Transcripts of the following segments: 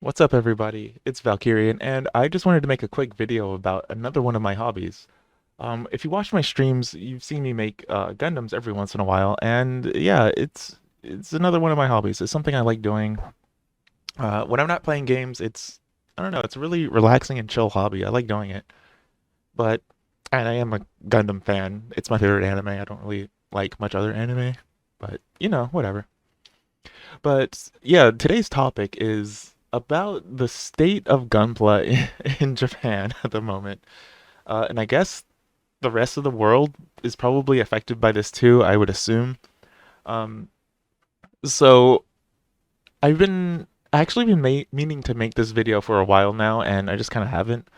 What's up, everybody? It's Valkerion, and I just wanted to make a quick video about another one of my hobbies. If you watch my streams, you've seen me make Gundams every once in a while, and yeah, it's another one of my hobbies. It's something I like doing. When I'm not playing games, I don't know, it's a really relaxing and chill hobby. I like doing it, but and I am a Gundam fan. It's my favorite anime. I don't really like much other anime, but whatever. But yeah, today's topic is about the state of Gunpla in Japan at the moment. And I guess the rest of the world is probably affected by this too, I would assume. Um, so I've been actually been meaning to make this video for a while now, and I just kind of haven't.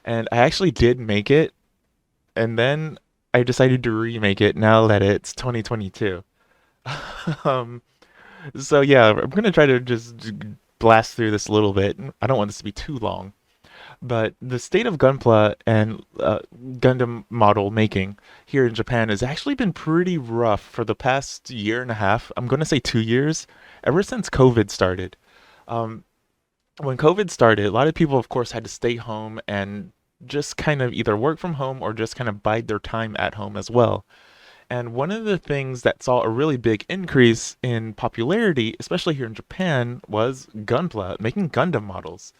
And I actually did make it, and then I decided to remake it now that it's 2022. um, So yeah, I'm gonna try to just blast through this a little bit. I don't want this to be too long, but the state of Gunpla and Gundam model making here in Japan has actually been pretty rough for the past year and a half. I'm gonna say 2 years, ever since COVID started. Um, when COVID started, a lot of people, of course, had to stay home and just kind of either work from home or just kind of bide their time at home as well. And one of the things that saw a really big increase in popularity, especially here in Japan, was Gunpla, making Gundam models.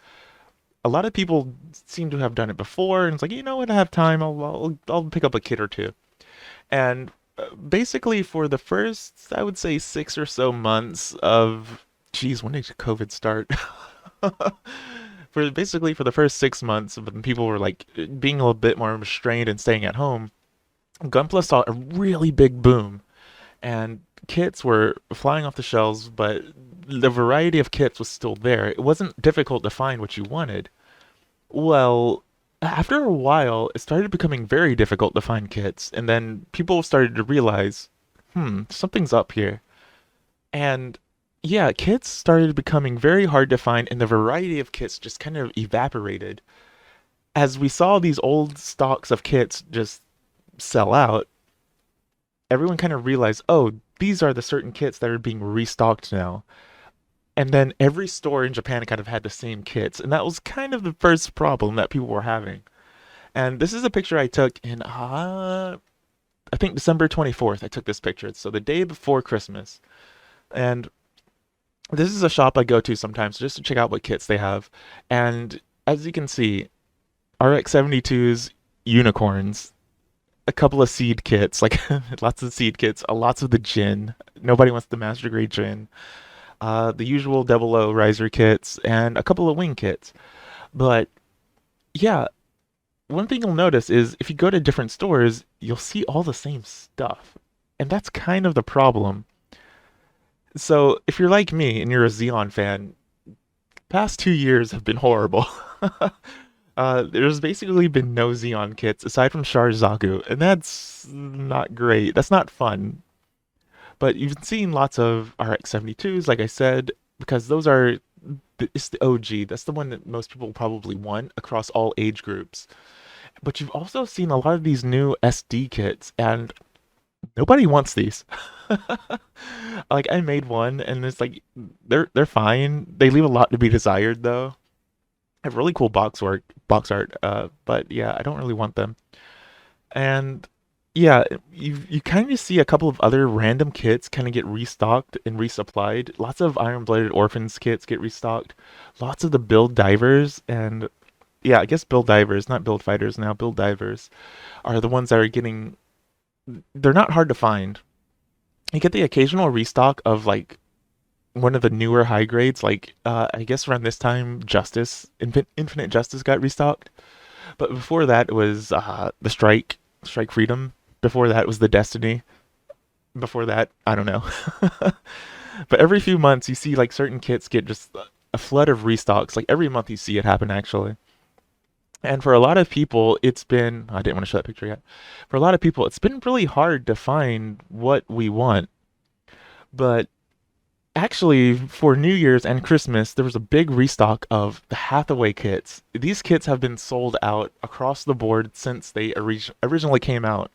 A lot of people seem to have done it before, and it's like, you know what, I have time, I'll pick up a kit or two. And basically, for the first, I would say, 6 or so months of, geez, when did COVID start? For the first 6 months, when people were like being a little bit more restrained and staying at home, Gunpla saw a really big boom, and kits were flying off the shelves, but the variety of kits was still there. It wasn't difficult to find what you wanted. Well, after a while, it started becoming very difficult to find kits, and then people started to realize, something's up here. And yeah, kits started becoming very hard to find, and the variety of kits just kind of evaporated. As we saw these old stocks of kits just sell out, everyone kind of realized, oh, these are the certain kits that are being restocked now. And then every store in Japan kind of had the same kits, and that was kind of the first problem that people were having. And this is a picture I took in, I think December 24th. I took this picture, so the day before Christmas. And this is a shop I go to sometimes just to check out what kits they have. And as you can see, RX-72's unicorns, a couple of seed kits, like lots of seed kits, lots of the gin. Nobody wants the master grade gin. The usual double O riser kits, and a couple of wing kits. But yeah, one thing you'll notice is if you go to different stores, you'll see all the same stuff. And that's kind of the problem. So if you're like me and you're a Xeon fan, past 2 years have been horrible. There's basically been no Xeon kits aside from Char Zaku, and that's not great. That's not fun. But you've seen lots of RX-72s, like I said, because those are it's the OG. That's the one that most people probably want across all age groups. But you've also seen a lot of these new SD kits, and nobody wants these. Like I made one, and it's like they're fine. They leave a lot to be desired, though. Have really cool box art. But yeah, I don't really want them. And yeah, you kind of see a couple of other random kits kind of get restocked and resupplied. Lots of Iron-Blooded Orphans kits get restocked. Lots of the build divers, and yeah, I guess build divers, not build fighters now. Build divers are the ones that are getting. They're not hard to find. You get the occasional restock of like one of the newer high grades, like I guess around this time, Infinite Justice got restocked. But before that, it was the Strike Freedom. Before that was the Destiny. Before that, I don't know. But every few months, you see like certain kits get just a flood of restocks. Like every month, you see it happen actually. And for a lot of people, it's been. I didn't want to show that picture yet. For a lot of people, it's been really hard to find what we want. But actually, for New Year's and Christmas, there was a big restock of the Hathaway kits. These kits have been sold out across the board since they originally came out.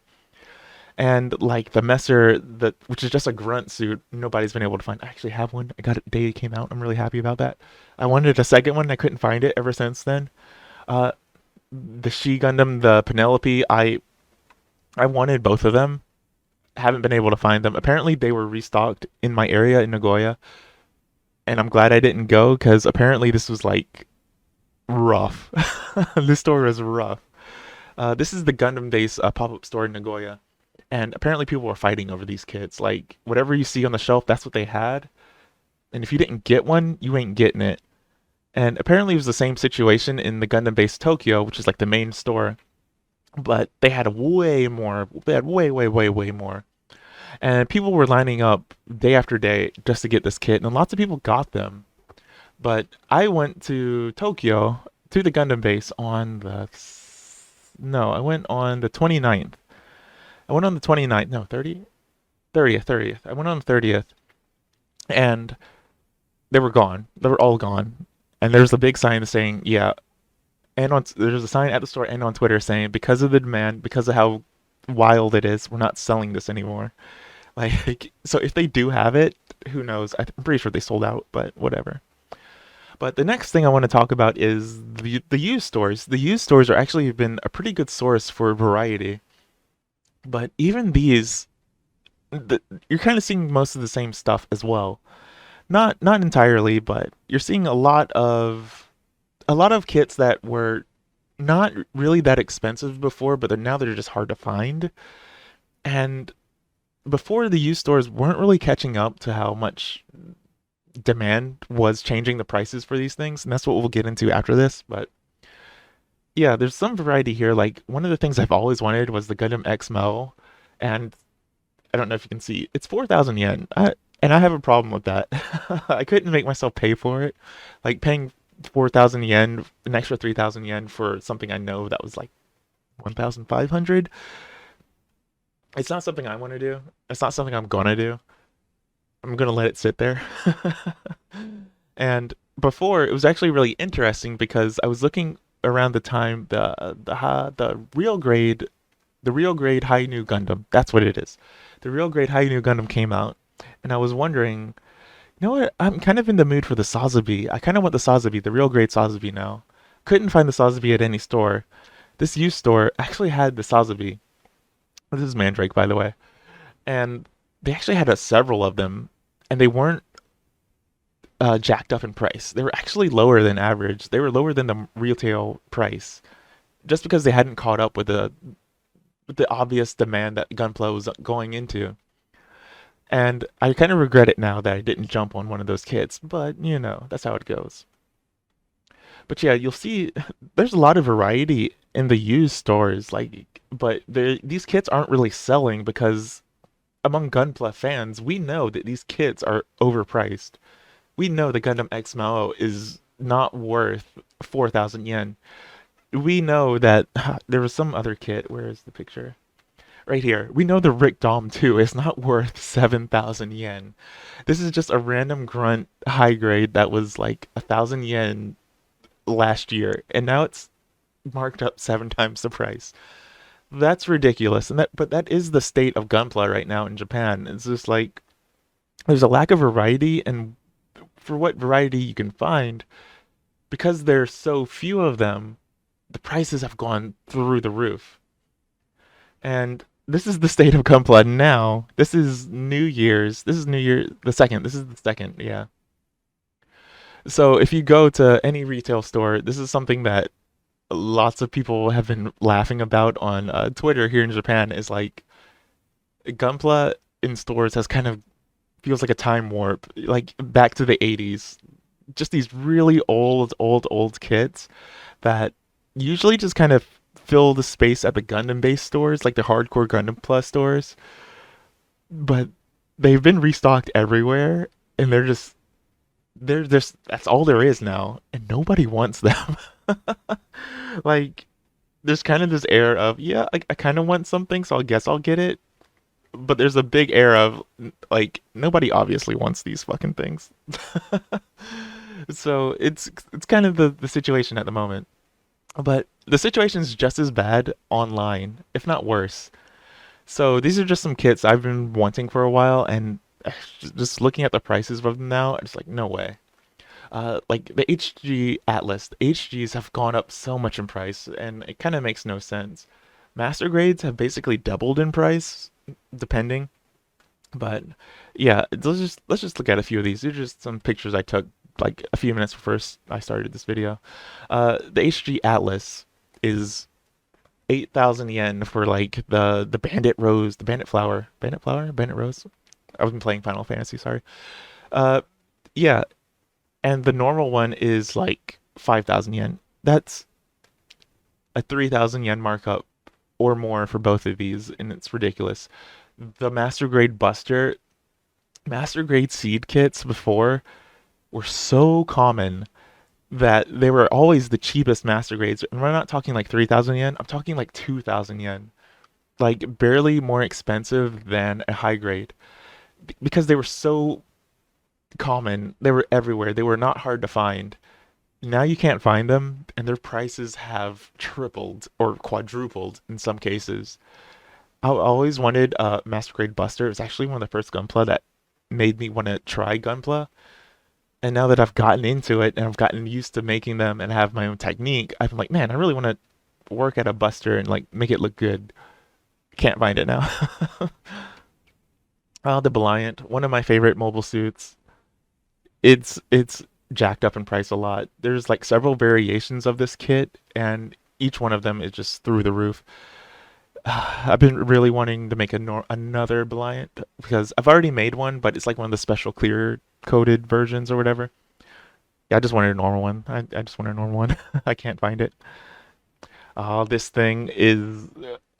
And like the Messer, which is just a grunt suit, nobody's been able to find. I actually have one. I got it the day it came out. I'm really happy about that. I wanted a second one. I couldn't find it ever since then. Uh, the She Gundam, the Penelope, I wanted both of them. Haven't been able to find them. Apparently, they were restocked in my area in Nagoya, and I'm glad I didn't go because apparently this was like rough. This store was rough. This is the Gundam Base pop-up store in Nagoya, and apparently people were fighting over these kits. Like whatever you see on the shelf, that's what they had. And if you didn't get one, you ain't getting it. And apparently it was the same situation in the Gundam Base Tokyo, which is like the main store. But they had way more. They had way, way, way, way more. And people were lining up day after day just to get this kit, and lots of people got them. But I went to Tokyo to the Gundam base on the no, I went on the 29th. I went on the 29th. No, 30th. 30th, 30th. I went on the 30th, and they were gone. They were all gone. And there's a big sign saying, yeah, and there's a sign at the store and on Twitter saying because of the demand, because of how wild it is, we're not selling this anymore. Like, so if they do have it, who knows? I'm pretty sure they sold out, but whatever. But the next thing I want to talk about is the used stores. The used stores are actually been a pretty good source for variety. But even these, you're kind of seeing most of the same stuff as well. Not entirely, but you're seeing a lot of kits that were not really that expensive before, but now they're just hard to find. And before the used stores weren't really catching up to how much demand was changing the prices for these things, and that's what we'll get into after this. But yeah, there's some variety here. Like one of the things I've always wanted was the Gundam X Mel, and I don't know if you can see, it's 4,000 yen. And I have a problem with that. I couldn't make myself pay for it. Like paying 4,000 yen, an extra 3,000 yen for something I know that was like 1,500. It's not something I want to do. It's not something I'm gonna do. I'm gonna let it sit there. And before, it was actually really interesting because I was looking around the time the real grade High New Gundam. That's what it is. The real grade High New Gundam came out, and I was wondering, you know what? I'm kind of in the mood for the Sazabi. I kind of want the Sazabi, the real grade Sazabi now. Couldn't find the Sazabi at any store. This used store actually had the Sazabi. This is Mandrake, by the way. And they actually had several of them, and they weren't jacked up in price. They were actually lower than average. They were lower than the retail price, just because they hadn't caught up with the obvious demand that Gunpla was going into. And I kind of regret it now that I didn't jump on one of those kits, but you know, that's how it goes. But yeah, you'll see there's a lot of variety in the used stores, like, but these kits aren't really selling because among Gunpla fans, we know that these kits are overpriced. We know the Gundam X Mao is not worth 4,000 yen. We know that there was some other kit. Where is the picture? Right here. We know the Rick Dom 2 is not worth 7,000 yen. This is just a random grunt high grade that was like 1,000 yen last year, and now it's marked up 7 times the price. That's ridiculous, but that is the state of Gunpla right now in Japan. It's just like there's a lack of variety, and for what variety you can find, because there's so few of them, the prices have gone through the roof. And this is the state of Gunpla now. This is New Year's. This is New Year the second. This is the second, yeah. So if you go to any retail store, this is something that lots of people have been laughing about on Twitter here in Japan. Is like Gunpla in stores has kind of feels like a time warp, like back to the 80s. Just these really old kits that usually just kind of fill the space at the Gundam base stores, like the hardcore Gundam Plus stores. But they've been restocked everywhere, and they're just that's all there is now, and nobody wants them. Like, there's kind of this air of, yeah, I kind of want something, so I guess I'll get it. But there's a big air of, like, nobody obviously wants these fucking things. So it's kind of the situation at the moment. But the situation's just as bad online, if not worse. So these are just some kits I've been wanting for a while, and just looking at the prices of them now, it's like no way. Like the HG Atlas, the HGs have gone up so much in price, and it kind of makes no sense. Master grades have basically doubled in price, depending. But yeah, let's just look at a few of these. These are just some pictures I took like a few minutes before I started this video. The HG Atlas is 8,000 yen for like the bandit rose, the bandit rose. I've been playing Final Fantasy, sorry. Uh, yeah, and the normal one is like 5,000 yen. That's a 3,000 yen markup or more for both of these, and it's ridiculous. The Master Grade Buster, Master Grade seed kits before were so common that they were always the cheapest Master Grades. And we're not talking like 3,000 yen, I'm talking like 2,000 yen. Like barely more expensive than a high grade because they were so common. They were everywhere. They were not hard to find. Now you can't find them, and their prices have tripled or quadrupled in some cases. I always wanted a Master Grade Buster. It was actually one of the first Gunpla that made me want to try Gunpla. And now that I've gotten into it and I've gotten used to making them and have my own technique, I'm like, man, I really want to work at a Buster and like make it look good. Can't find it now. The Beliant, one of my favorite mobile suits. It's jacked up in price a lot. There's like several variations of this kit, and each one of them is just through the roof. I've been really wanting to make another Beliant because I've already made one, but it's like one of the special clear coated versions or whatever. Yeah, I just wanted a normal one. I just wanted a normal one. I can't find it. This thing is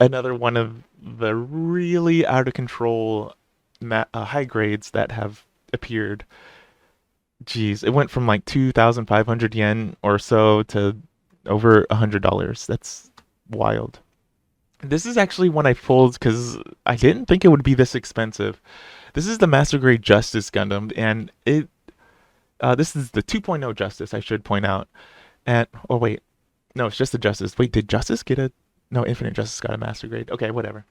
another one of the really out of control high grades that have appeared. Jeez, it went from like 2,500 yen or so to over $100. That's wild. This is actually one I pulled because I didn't think it would be this expensive. This is the Master Grade Justice Gundam, and this is the 2.0 Justice, I should point out. And oh wait, no, it's just the Justice. Wait, did Justice get a? No, Infinite Justice got a Master Grade. Okay, whatever.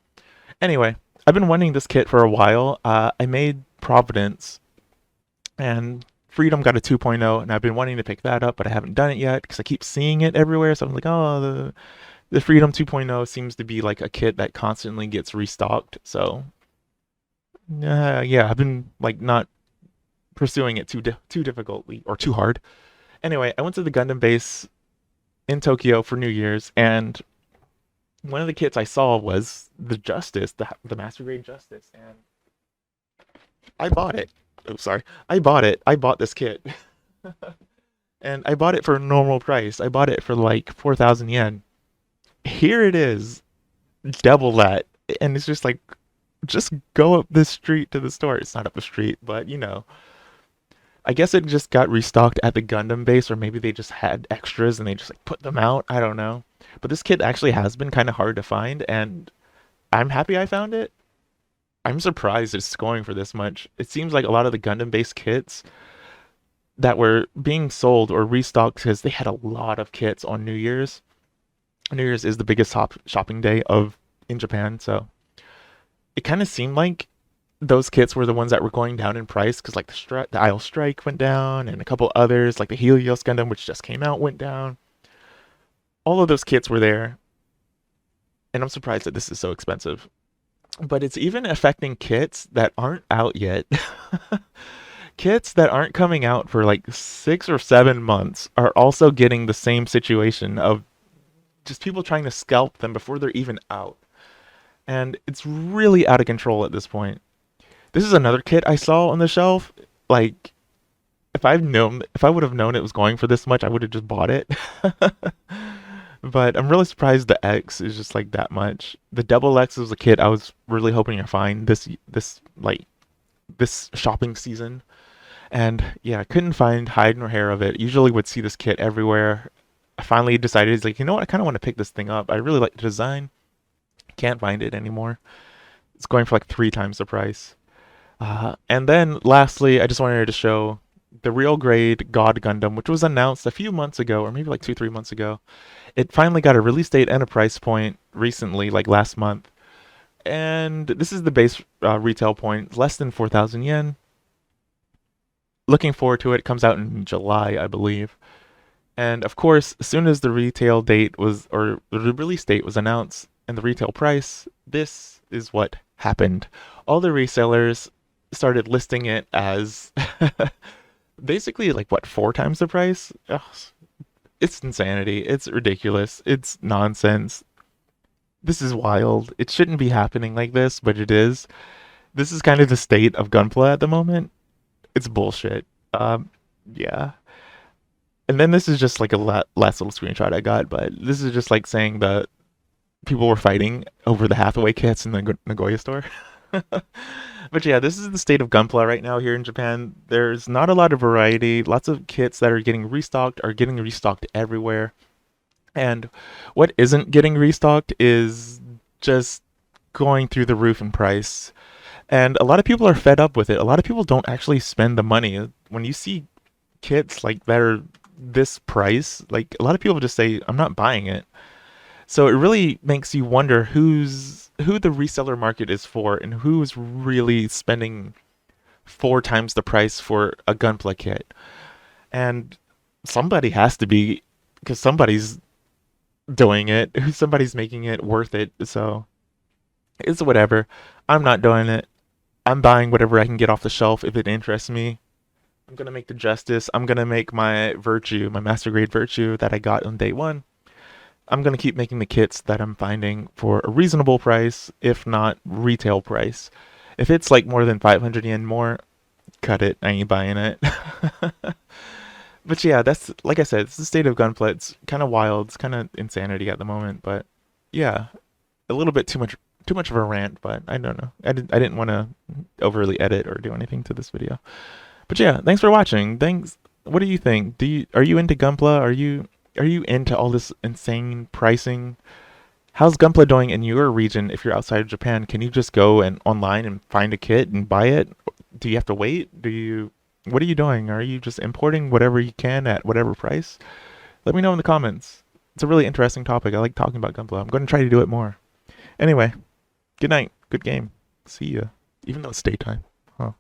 Anyway, I've been wanting this kit for a while. I made Providence, and Freedom got a 2.0, and I've been wanting to pick that up, but I haven't done it yet because I keep seeing it everywhere. So I'm like, oh, the Freedom 2.0 seems to be like a kit that constantly gets restocked. So yeah, I've been like not pursuing it too difficultly or too hard. Anyway, I went to the Gundam base in Tokyo for New Year's, and one of the kits I saw was the Justice, the Master Grade Justice, and I bought it. Oh, sorry. I bought it. I bought this kit. And I bought it for a normal price. I bought it for like 4,000 yen. Here it is, double that. And it's just like, just go up the street to the store. It's not up the street, but you know. I guess it just got restocked at the Gundam base, or maybe they just had extras and they just like put them out. I don't know. But this kit actually has been kind of hard to find, and I'm happy I found it. I'm surprised it's going for this much. It seems like a lot of the Gundam based kits that were being sold or restocked because they had a lot of kits on New Year's. New Year's is the biggest shopping day of in Japan, so it kind of seemed like those kits were the ones that were going down in price because like the Isle Strike went down and a couple others like the Helios Gundam which just came out went down. All of those kits were there, and I'm surprised that this is so expensive. But it's even affecting kits that aren't out yet. Kits that aren't coming out for like 6 or 7 months are also getting the same situation of just people trying to scalp them before they're even out. And it's really out of control at this point. This is another kit I saw on the shelf. Like, if I would have known it was going for this much, I would have just bought it. But I'm really surprised the X is just like that much. The double X was a kit I was really hoping to find this shopping season. And yeah, I couldn't find hide nor hair of it. Usually would see this kit everywhere. I finally decided, it's like, you know what, I kind of want to pick this thing up. I really like the design. Can't find it anymore. It's going for like 3 times the price. And then lastly, I just wanted to show the real grade God Gundam, which was announced a few months ago, or maybe like 2, 3 months ago. It finally got a release date and a price point recently, like last month. And this is the base retail point, less than 4,000 yen. Looking forward to it. It comes out in July, I believe. And of course, as soon as the retail date was, or the release date was announced and the retail price, this is what happened. All the resellers started listing it as basically like what, 4 times the price? Ugh, it's insanity. It's ridiculous. It's nonsense. This is wild. It shouldn't be happening like this, but it is. This is kind of the state of Gunpla at the moment. It's bullshit. Yeah. And then this is just like a last little screenshot I got, but this is just like saying that people were fighting over the Hathaway kits in the Nagoya store. But yeah, this is the state of Gunpla right now here in Japan. There's not a lot of variety. Lots of kits that are getting restocked everywhere. And what isn't getting restocked is just going through the roof in price. And a lot of people are fed up with it. A lot of people don't actually spend the money. When you see kits like that are this price, like a lot of people just say, I'm not buying it. So it really makes you wonder who the reseller market is for and who's really spending 4 times the price for a Gunpla kit. And somebody has to be, because somebody's doing it, somebody's making it worth it. So it's whatever. I'm not doing it. I'm buying whatever I can get off the shelf if it interests me. I'm gonna make the justice. I'm gonna make my virtue, my master grade virtue that I got on day one. I'm gonna keep making the kits that I'm finding for a reasonable price, if not retail price. If it's like more than 500 yen more, cut it. I ain't buying it. But yeah, that's like I said, it's the state of Gunpla. It's kind of wild. It's kind of insanity at the moment. But yeah, a little bit too much of a rant. But I don't know. I didn't want to overly edit or do anything to this video. But yeah, thanks for watching. Thanks. What do you think? Are you into Gunpla? Are you into all this insane pricing? How's Gunpla doing in your region if you're outside of Japan? Can you just go and online and find a kit and buy it? Do you have to wait? What are you doing? Are you just importing whatever you can at whatever price? Let me know in the comments. It's a really interesting topic. I like talking about Gunpla. I'm going to try to do it more. Anyway, good night. Good game. See ya. Even though it's daytime. Huh.